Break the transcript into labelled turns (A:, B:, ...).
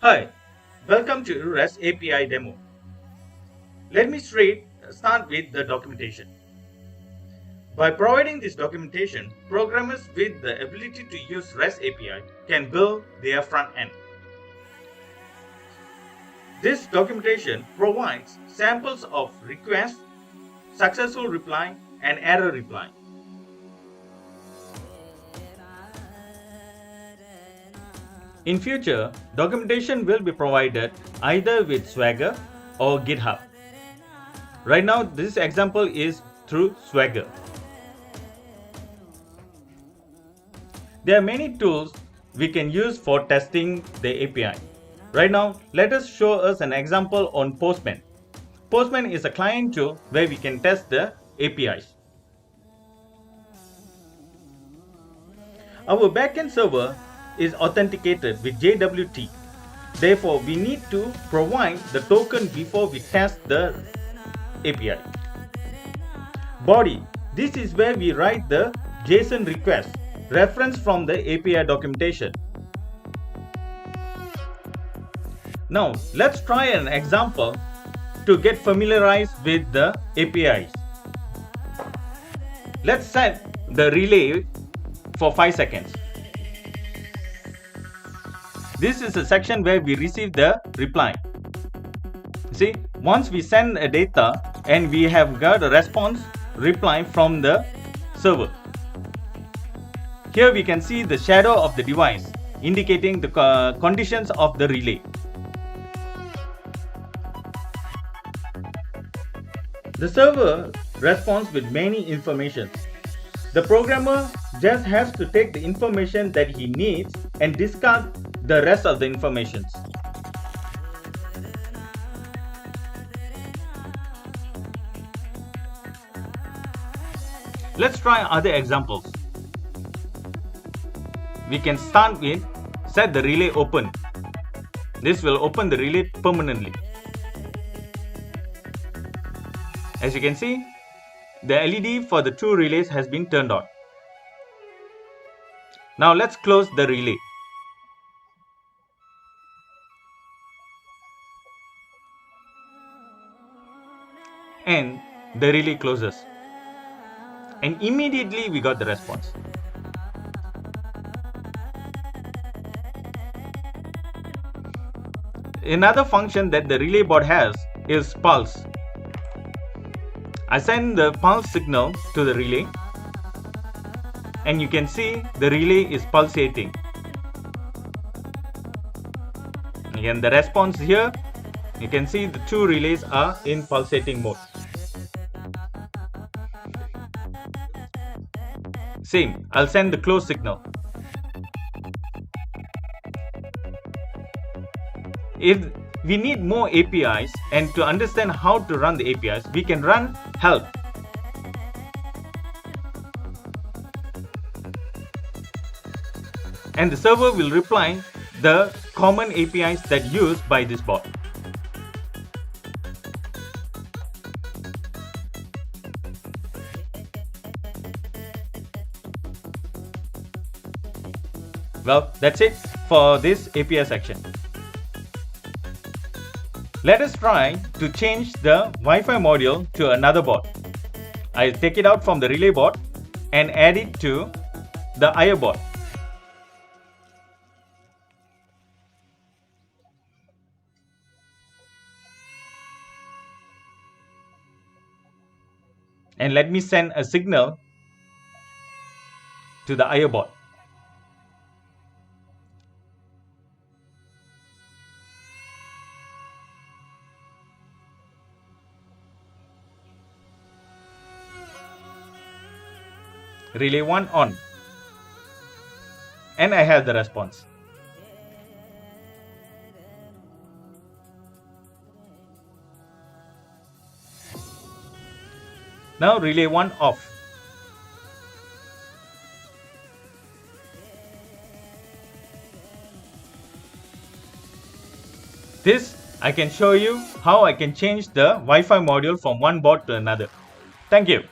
A: Hi, welcome to REST API demo. Let me start with the documentation. By providing this documentation, programmers with the ability to use REST API can build their front end. This documentation provides samples of requests, successful reply, and error reply. In future, documentation will be provided either with Swagger or GitHub. Right now, this example is through Swagger. There are many tools we can use for testing the API. Right now, let us show us an example on Postman. Postman is a client tool where we can test the APIs. Our backend server is authenticated with JWT. Therefore, we need to provide the token before we test the API. Body. This is where we write the JSON request, reference from the API documentation. Now, let's try an example to get familiarized with the APIs. Let's set the relay for 5 seconds. This is a section where we receive the reply. See, once we send a data and we have got a response reply from the server. Here we can see the shadow of the device indicating the conditions of the relay. The server responds with many information. The programmer just has to take the information that he needs and discard the rest of the information. Let's try other examples. We can start with set the relay open. This will open the relay permanently. As you can see, the LED for the two relays has been turned on. Now let's close the relay. And the relay closes. And immediately we got the response. Another function that the relay bot has is pulse. I send the pulse signal to the relay and you can see the relay is pulsating. Again, the response here, you can see the two relays are in pulsating mode. Same, I'll send the close signal. If we need more APIs and to understand how to run the APIs, we can run help. And the server will reply the common APIs that used by this bot. Well, that's it for this API section. Let us try to change the Wi-Fi module to another bot. I'll take it out from the relay bot and add it to the IO bot. And let me send a signal to the IO bot. Relay 1 on. And I have the response. Now relay 1 off. This I can show you how I can change the Wi-Fi module from one bot to another. Thank you.